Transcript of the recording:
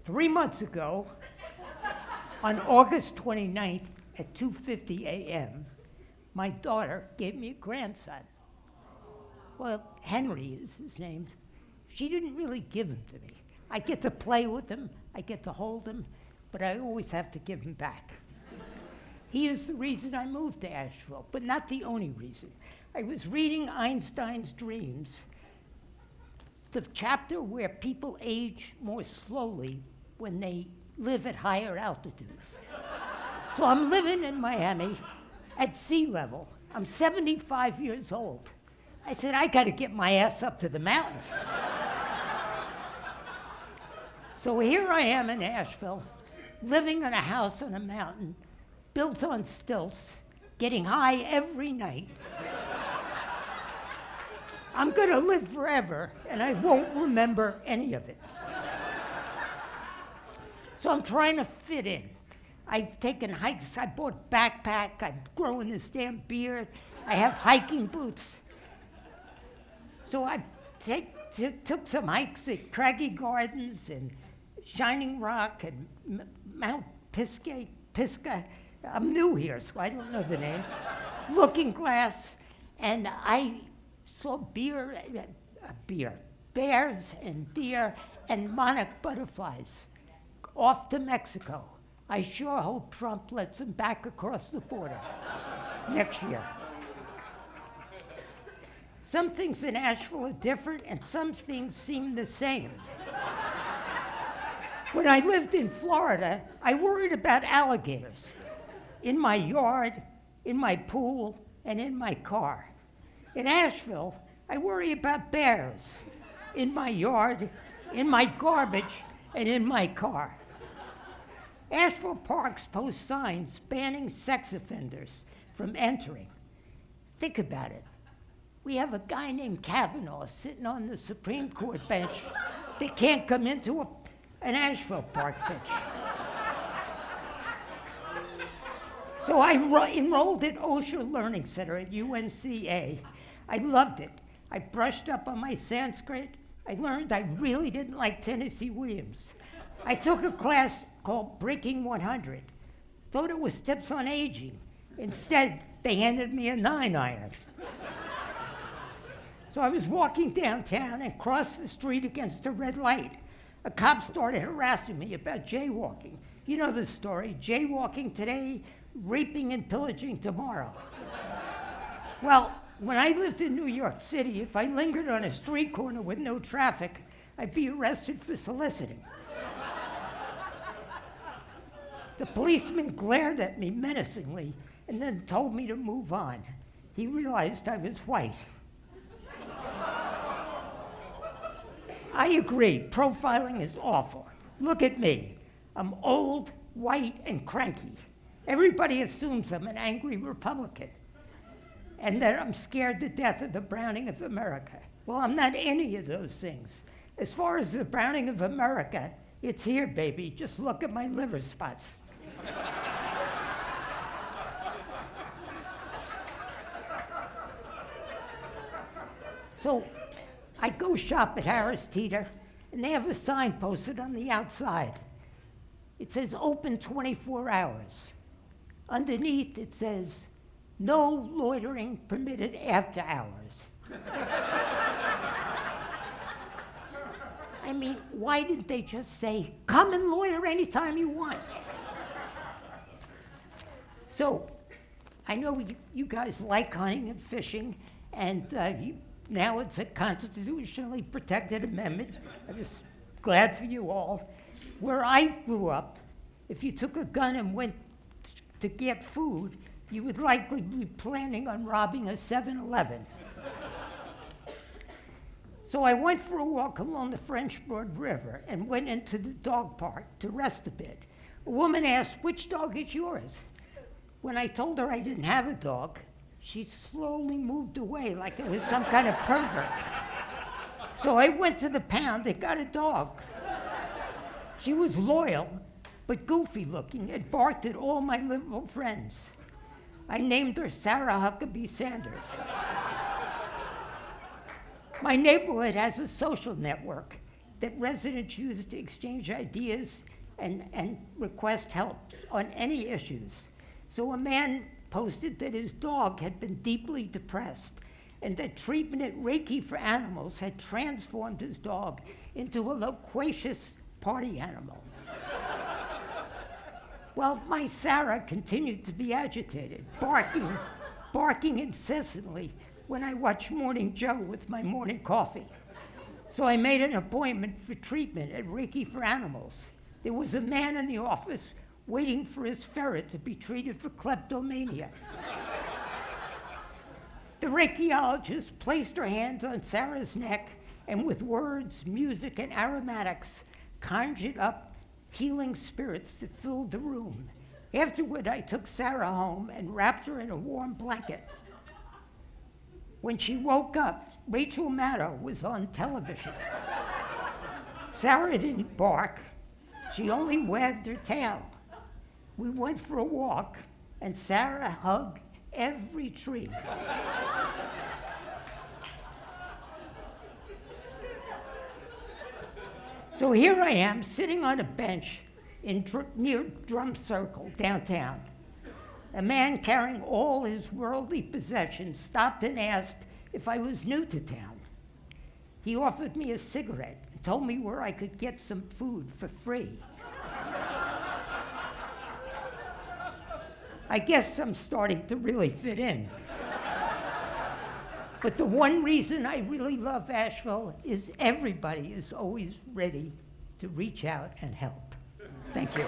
3 months ago, on August 29th at 2:50 a.m., my daughter gave me a grandson. Well, Henry is his name. She didn't really give him to me. I get to play with him, I get to hold him, but I always have to give him back. He is the reason I moved to Asheville, but not the only reason. I was reading Einstein's Dreams, the chapter where people age more slowly when they live at higher altitudes. So I'm living in Miami at sea level. I'm 75 years old. I said, I gotta get my ass up to the mountains. So here I am in Asheville, living in a house on a mountain, built on stilts, getting high every night. I'm gonna live forever, and I won't remember any of it. So I'm trying to fit in. I've taken hikes, I bought a backpack, I'm growing this damn beard, I have hiking boots. So I took some hikes at Craggy Gardens and Shining Rock and Mount Pisgah. I'm new here, so I don't know the names. Looking Glass, and I saw bears and deer and monarch butterflies off to Mexico. I sure hope Trump lets them back across the border next year. Some things in Asheville are different, and some things seem the same. When I lived in Florida, I worried about alligators in my yard, in my pool, and in my car. In Asheville, I worry about bears in my yard, in my garbage, and in my car. Asheville parks post signs banning sex offenders from entering. Think about it. We have a guy named Kavanaugh sitting on the Supreme Court bench that can't come into an Asheville park bench. So I enrolled at Osher Learning Center at UNCA. I loved it. I brushed up on my Sanskrit. I learned I really didn't like Tennessee Williams. I took a class called Breaking 100. Thought it was tips on aging. Instead, they handed me a 9-iron. So I was walking downtown and crossed the street against a red light. A cop started harassing me about jaywalking. You know the story, jaywalking today, raping and pillaging tomorrow. Well, when I lived in New York City, if I lingered on a street corner with no traffic, I'd be arrested for soliciting. The policeman glared at me menacingly and then told me to move on. He realized I was white. I agree, profiling is awful. Look at me. I'm old, white, and cranky. Everybody assumes I'm an angry Republican and that I'm scared to death of the Browning of America. Well, I'm not any of those things. As far as the Browning of America, it's here, baby. Just look at my liver spots. So I go shop at Harris Teeter, and they have a sign posted on the outside. It says open 24 hours. Underneath it says, no loitering permitted after hours. I mean, why didn't they just say, come and loiter anytime you want? So, I know you guys like hunting and fishing, and now it's a constitutionally protected amendment. I'm just glad for you all. Where I grew up, if you took a gun and went to get food, you would likely be planning on robbing a 7-Eleven. So I went for a walk along the French Broad River and went into the dog park to rest a bit. A woman asked, which dog is yours? When I told her I didn't have a dog, she slowly moved away like it was some kind of pervert. So I went to the pound and got a dog. She was loyal, but goofy looking, and barked at all my liberal friends. I named her Sarah Huckabee Sanders. My neighborhood has a social network. that residents use to exchange ideas and request help on any issues. So a man posted that his dog had been deeply depressed and that treatment at Reiki for Animals had transformed his dog into a loquacious party animal. Well, my Sarah continued to be agitated, barking incessantly when I watched Morning Joe with my morning coffee. So I made an appointment for treatment at Reiki for Animals. There was a man in the office waiting for his ferret to be treated for kleptomania. The Reikiologist placed her hands on Sarah's neck and with words, music, and aromatics conjured up healing spirits that filled the room. Afterward, I took Sarah home and wrapped her in a warm blanket. When she woke up, Rachel Maddow was on television. Sarah didn't bark. She only wagged her tail. We went for a walk, and Sarah hugged every tree. So here I am, sitting on a bench near Drum Circle, downtown. A man carrying all his worldly possessions stopped and asked if I was new to town. He offered me a cigarette and told me where I could get some food for free. I guess I'm starting to really fit in. But the one reason I really love Asheville is everybody is always ready to reach out and help. Thank you.